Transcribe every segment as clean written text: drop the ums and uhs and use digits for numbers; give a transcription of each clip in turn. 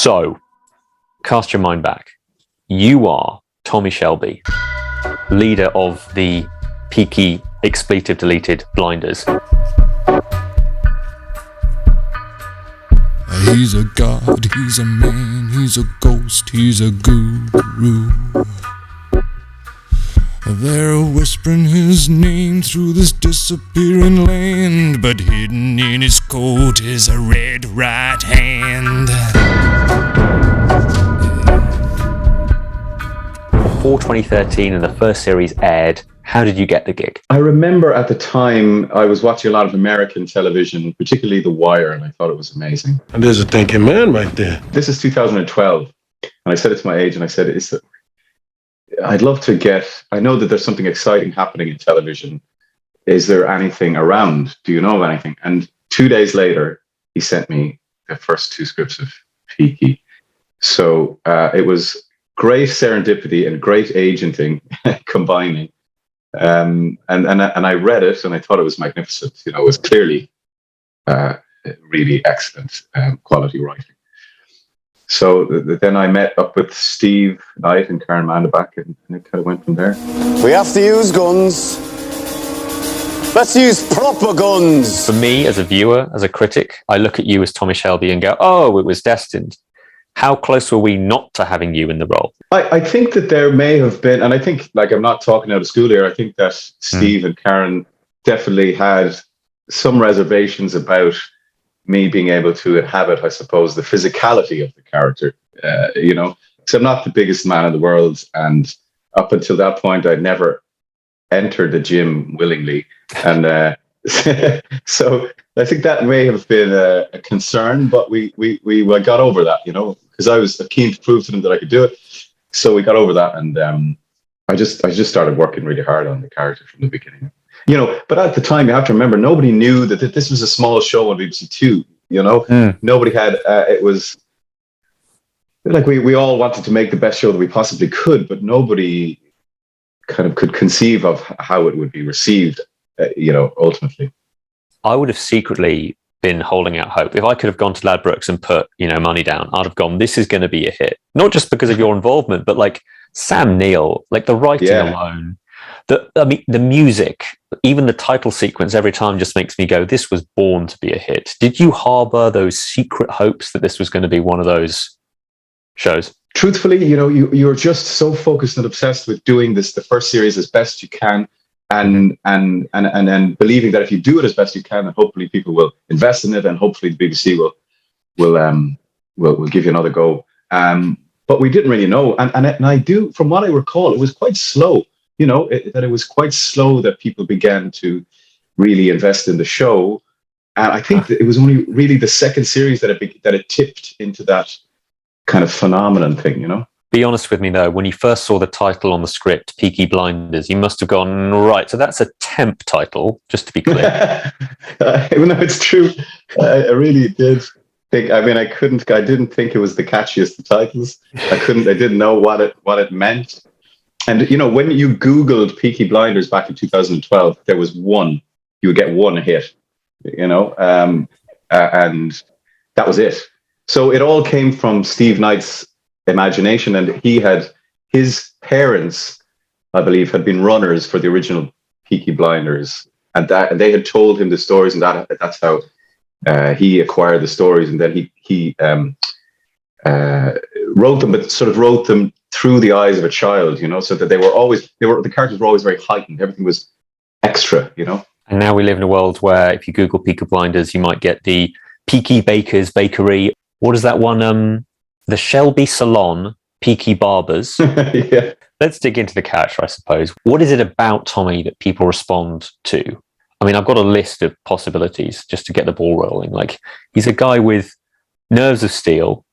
So, cast your mind back. You are Tommy Shelby, leader of the Peaky expletive deleted blinders. He's a god, he's a man, he's a ghost, he's a guru. They're whispering his name through this disappearing land, but hidden in his coat is a red right hand. Before 2013 and the first series aired, how did you get the gig? I remember at the time I was watching a lot of American television, particularly The Wire, and I thought it was amazing. And there's a thinking man right there. This is 2012, and I said it to my agent, I said, I'd love to I know that there's something exciting happening in television. Is there anything around? Do you know of anything? And 2 days later, he sent me the first 2 scripts of Peaky. So it was great serendipity and great agenting combining. And I read it and I thought it was magnificent. You know, it was clearly really excellent quality writing. So then I met up with Steve Knight and Karen Mandelbach, and it kind of went from there. We have to use guns. Let's use proper guns. For me, as a viewer, as a critic, I look at you as Tommy Shelby and go, oh, it was destined. How close were we not to having you in the role? I think that there may have been, and I think, like, I'm not talking out of school here, I think that Steve and Karen definitely had some reservations about me being able to inhabit, I suppose, the physicality of the character, you know, because I'm not the biggest man in the world. And up until that point, I'd never entered the gym willingly. And so I think that may have been a concern, but we got over that, you know, because I was keen to prove to them that I could do it. So we got over that. And I just started working really hard on the character from the beginning. You know, but at the time, you have to remember, nobody knew that this was a small show on BBC Two. You know, nobody had. It was like we all wanted to make the best show that we possibly could, but nobody kind of could conceive of how it would be received. You know, ultimately, I would have secretly been holding out hope. If I could have gone to Ladbrokes and put, you know, money down, I'd have gone, this is going to be a hit. Not just because of your involvement, but like Sam Neill, like the writing alone. The music, even the title sequence every time just makes me go, this was born to be a hit. Did you harbor those secret hopes that this was going to be one of those shows? Truthfully, you know, you're just so focused and obsessed with doing the first series as best you can, and believing that if you do it as best you can, then hopefully people will invest in it, and hopefully the BBC will give you another go. But we didn't really know, and I do, from what I recall, it was quite slow. You know, that it was quite slow that people began to really invest in the show. And I think that it was only really the second series that it tipped into that kind of phenomenon thing, you know? Be honest with me, though, when you first saw the title on the script, Peaky Blinders, you must have gone, right, so that's a temp title, just to be clear. Even though it's true, I really did think, I didn't think it was the catchiest of titles. I didn't know what it meant. And, you know, when you Googled Peaky Blinders back in 2012, there was you would get one hit, you know, and that was it. So it all came from Steve Knight's imagination, and his parents, I believe, had been runners for the original Peaky Blinders, and they had told him the stories, and that's how he acquired the stories, and then he wrote them, but sort of wrote them through the eyes of a child, you know, so that the characters were always very heightened. Everything was extra, you know. And now we live in a world where if you Google Peaky Blinders, you might get the Peaky Baker's Bakery. What is that one? The Shelby Salon, Peaky Barbers. Yeah. Let's dig into the character, I suppose. What is it about Tommy that people respond to? I mean, I've got a list of possibilities just to get the ball rolling. Like, he's a guy with nerves of steel.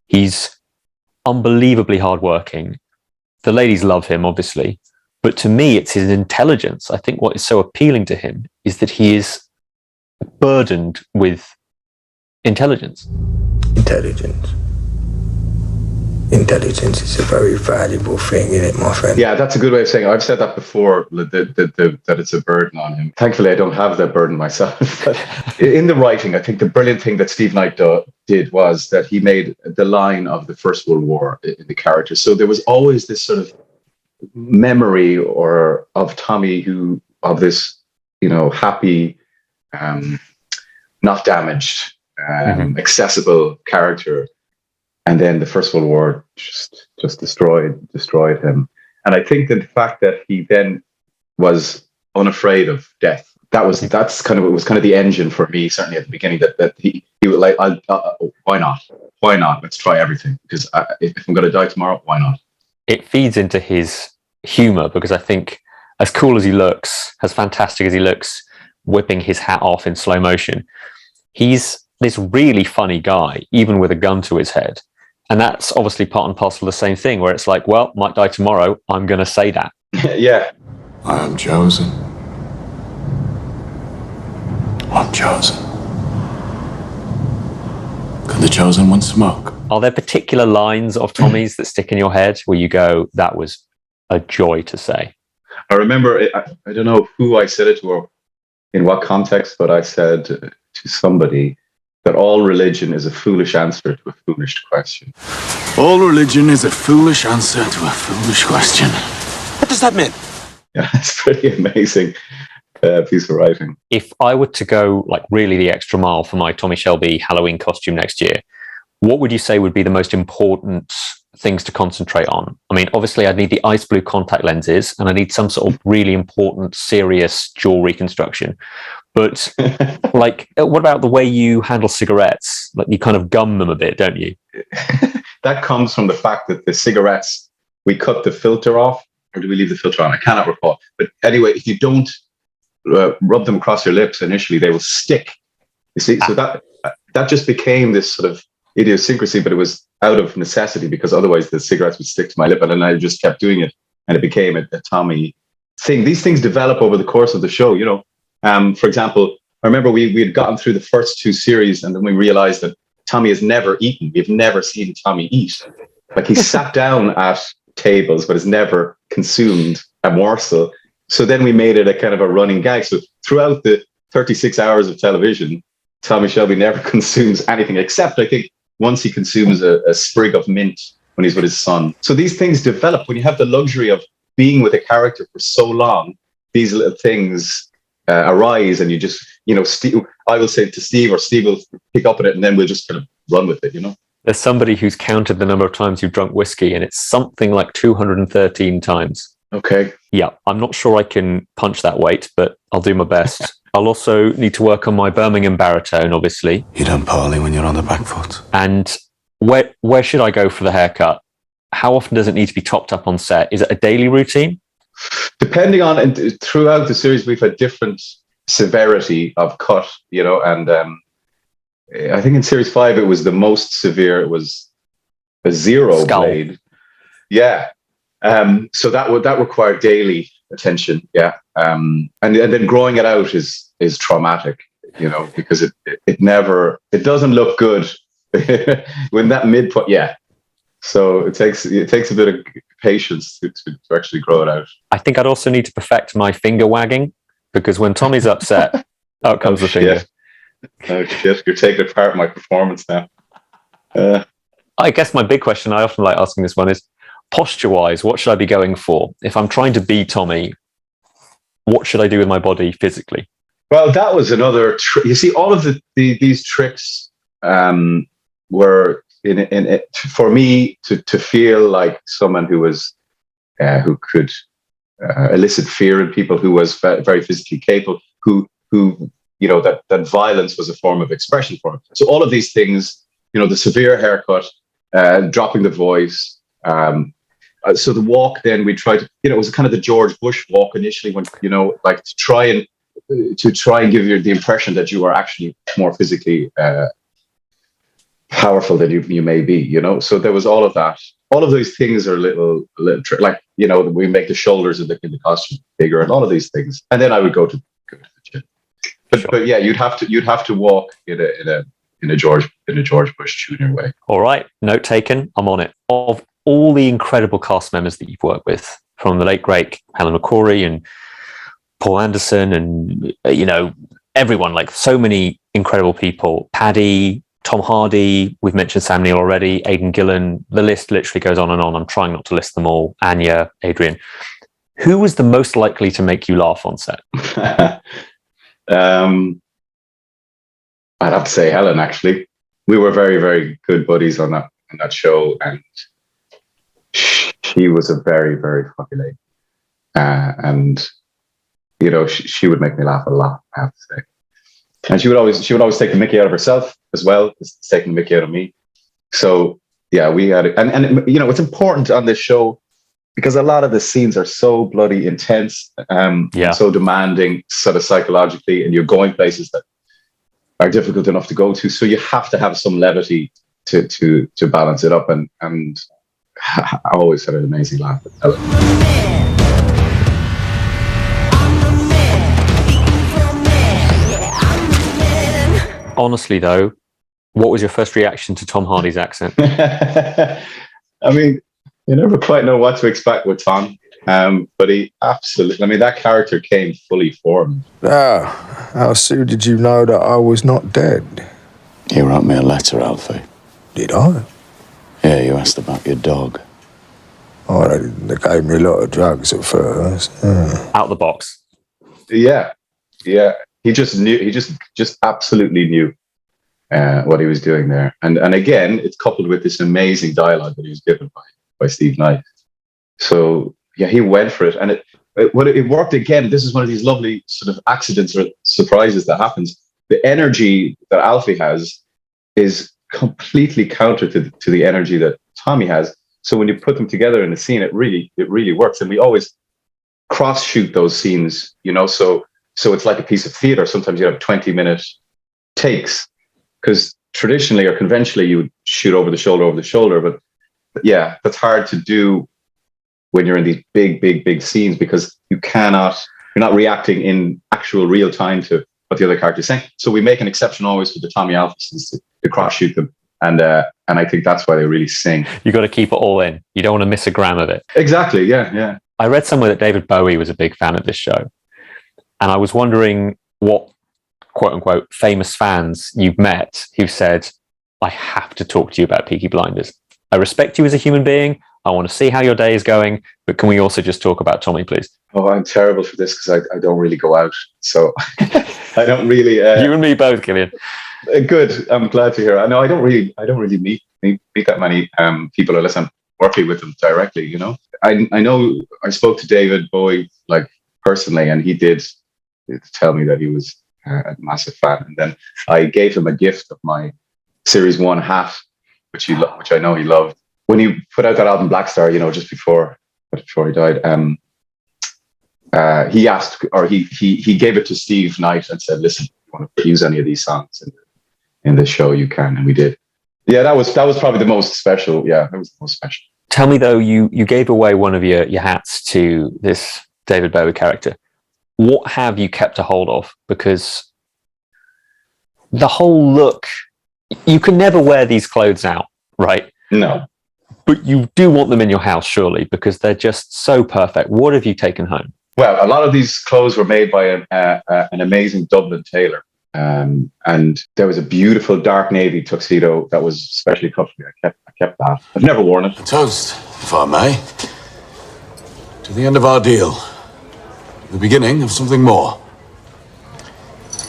He's unbelievably hardworking. The ladies love him, obviously. But to me, it's his intelligence. I think what is so appealing to him is that he is burdened with intelligence. Intelligence. intelligence is a very valuable thing, isn't it, my friend? Yeah, that's a good way of saying it. I've said that before, that it's a burden on him. Thankfully, I don't have that burden myself. But in the writing, I think the brilliant thing that Steve Knight did was that he made the line of the First World War in the character. So there was always this sort of memory of Tommy, of this, happy, not damaged, accessible character. And then the First World War just destroyed him. And I think that the fact that he then was unafraid of death, it was kind of the engine for me, certainly at the beginning, that he was like, why not? Let's try everything, because if I'm going to die tomorrow, why not? It feeds into his humor, because I think as cool as he looks, as fantastic as he looks, whipping his hat off in slow motion, he's this really funny guy, even with a gun to his head. And that's obviously part and parcel of the same thing, where it's like, well, might die tomorrow, I'm going to say that. Yeah. I am chosen. I'm chosen. Can the chosen one smoke? Are there particular lines of Tommy's that stick in your head where you go, that was a joy to say? I remember, I don't know who I said it to or in what context, but I said to somebody that all religion is a foolish answer to a foolish question. All religion is a foolish answer to a foolish question. What does that mean? Yeah, it's pretty amazing piece of writing. If I were to go like really the extra mile for my Tommy Shelby Halloween costume next year, what would you say would be the most important things to concentrate on? I mean, obviously I'd need the ice blue contact lenses and I need some sort of really important, serious jaw reconstruction. But like, what about the way you handle cigarettes? Like you kind of gum them a bit, don't you? That comes from the fact that the cigarettes, we cut the filter off, or do we leave the filter on? I cannot recall. But anyway, if you don't rub them across your lips initially, they will stick. You see, so that just became this sort of idiosyncrasy, but it was out of necessity, because otherwise the cigarettes would stick to my lip, and then I just kept doing it, and it became a Tommy thing. These things develop over the course of the show, For example, I remember we had gotten through the first two series, and then we realized that Tommy has never eaten. We've never seen Tommy eat. Like, he sat down at tables, but has never consumed a morsel. So then we made it a kind of a running gag. So throughout the 36 hours of television, Tommy Shelby never consumes anything, except I think once he consumes a sprig of mint when he's with his son. So these things develop when you have the luxury of being with a character for so long. These little things arise, and you just, I will say to Steve, or Steve will pick up on it, and then we'll just kind of run with it, There's somebody who's counted the number of times you've drunk whiskey, and it's something like 213 times. Okay. Yeah, I'm not sure I can punch that weight, but I'll do my best. I'll also need to work on my Birmingham baritone, obviously. You don't parley when you're on the back foot. And where should I go for the haircut? How often does it need to be topped up on set? Is it a daily routine? Depending on, and throughout the series, we've had different severity of cut, and I think in series 5 it was the most severe. It was a zero Skull blade. Yeah. So that required daily attention. Yeah. And then growing it out is traumatic, because it doesn't look good when that midpoint. Yeah. So it takes a bit of patience to actually grow it out. I think I'd also need to perfect my finger wagging, because when Tommy's upset, out comes the finger. Oh shit! You're taking apart my performance now. I guess my big question, I often like asking this one, is posture-wise, what should I be going for? If I'm trying to be Tommy, what should I do with my body physically? Well, that was another trick. You see, all of these tricks were in it for me to feel like someone who was who could elicit fear in people, who was very physically capable, who that violence was a form of expression for him. So all of these things, the severe haircut, dropping the voice. So the walk, then we tried to, it was kind of the George Bush walk initially, when, like to try and give you the impression that you are actually more physically powerful than you may be, So there was all of that. All of these things are a little like, we make the shoulders in the costume bigger, and all of these things. And then I would go to the gym. But yeah, you'd have to walk in a in a George Bush Jr. way. All right, note taken. I'm on it. Of all the incredible cast members that you've worked with, from the late great Helen McCrory and Paul Anderson, and everyone, like so many incredible people. Paddy, Tom Hardy, we've mentioned Sam Neill already, Aidan Gillen. The list literally goes on and on. I'm trying not to list them all. Anya, Adrian. Who was the most likely to make you laugh on set? I'd have to say Helen, actually. We were very, very good buddies on that show, and she was a very, very funny lady. And she would make me laugh a lot, I have to say. And she would always take the mickey out of herself as well as taking the mickey out of me. So yeah, we had it. And it's important on this show because a lot of the scenes are so bloody intense, so demanding, sort of psychologically, and you're going places that are difficult enough to go to. So you have to have some levity to balance it up. And I always had an amazing laugh at Helen. Honestly, though, what was your first reaction to Tom Hardy's accent? I mean, you never quite know what to expect with Tom, but he absolutely, that character came fully formed. How soon did you know that I was not dead? You wrote me a letter, Alfie. Did I? Yeah, you asked about your dog. Oh, they gave me a lot of drugs at first. Out the box. Yeah. He just knew. He just absolutely knew what he was doing there. And again, it's coupled with this amazing dialogue that he was given by Steve Knight. So yeah, he went for it, and it worked again. This is one of these lovely sort of accidents or surprises that happens. The energy that Alfie has is completely counter to the energy that Tommy has. So when you put them together in a scene, it really works. And we always cross shoot those scenes, So it's like a piece of theater. Sometimes you have 20-minute takes because traditionally or conventionally you would shoot over the shoulder. But yeah, that's hard to do when you're in these big scenes because you're not reacting in actual real time to what the other character is saying. So we make an exception always for the Tommy Alpha scenes to cross shoot them. And I think that's why they really sing. You got to keep it all in. You don't want to miss a gram of it. Exactly. Yeah. I read somewhere that David Bowie was a big fan of this show. And I was wondering what, quote unquote, famous fans you've met who said, I have to talk to you about Peaky Blinders. I respect you as a human being. I want to see how your day is going. But can we also just talk about Tommy, please? Oh, I'm terrible for this because I don't really go out. So I don't really... you and me both, Cillian. Good. I'm glad to hear. I know I don't really meet that many people unless I'm working with them directly, I know I spoke to David Bowie personally, and he did tell me that he was a massive fan. And then I gave him a gift of my Series 1 hat, which I know he loved. When he put out that album Black Star, just before he died, he asked, or he gave it to Steve Knight and said, listen, if you want to use any of these songs in the show, you can. And we did. Yeah, that was probably the most special. Yeah, that was the most special. Tell me though, you gave away one of your hats to this David Bowie character. What have you kept a hold of? Because the whole look, you can never wear these clothes out, right? No. But you do want them in your house, surely, because they're just so perfect. What have you taken home? Well, a lot of these clothes were made by an amazing Dublin tailor. And there was a beautiful dark navy tuxedo that was specially cut for me. I kept that. I've never worn it. A toast, if I may, to the end of our deal. The beginning of something more.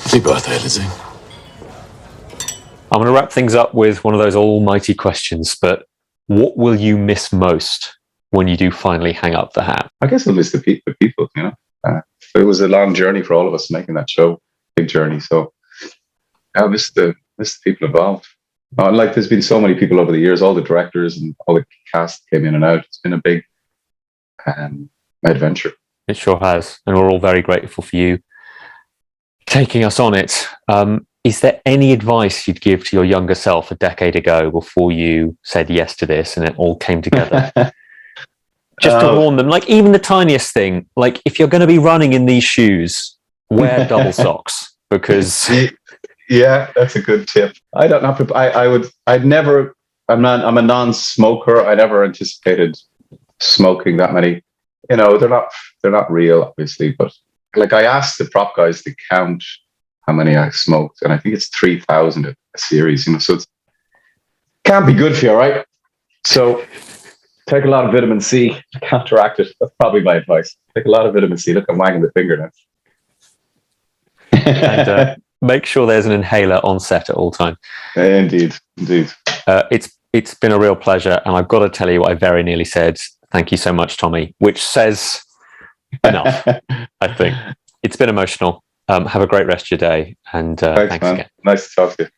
Happy birthday, Lizzie. I'm going to wrap things up with one of those almighty questions, but what will you miss most when you do finally hang up the hat? I guess I'll miss the people, it was a long journey for all of us making that show, big journey. So I'll miss the people involved. There's been so many people over the years, all the directors and all the cast came in and out. It's been a big adventure. It sure has. And we're all very grateful for you taking us on it. Is there any advice you'd give to your younger self a decade ago before you said yes to this and it all came together? Just to warn them, even the tiniest thing, if you're going to be running in these shoes, wear double socks because Yeah, that's a good tip. I don't know. I'm a non-smoker. I never anticipated smoking that many. They're not real, obviously, but like I asked the prop guys to count how many I smoked, and I think it's 3,000 a series. So it can't be good for you, right? So take a lot of vitamin C to counteract it. That's probably my advice. Take a lot of vitamin C. Look, I'm wagging the finger now. And make sure there's an inhaler on set at all time. Indeed. It's been a real pleasure, and I've got to tell you what I very nearly said. Thank you so much, Tommy, which says enough. I think it's been emotional. Have a great rest of your day, and thanks man. again. Nice to talk to you.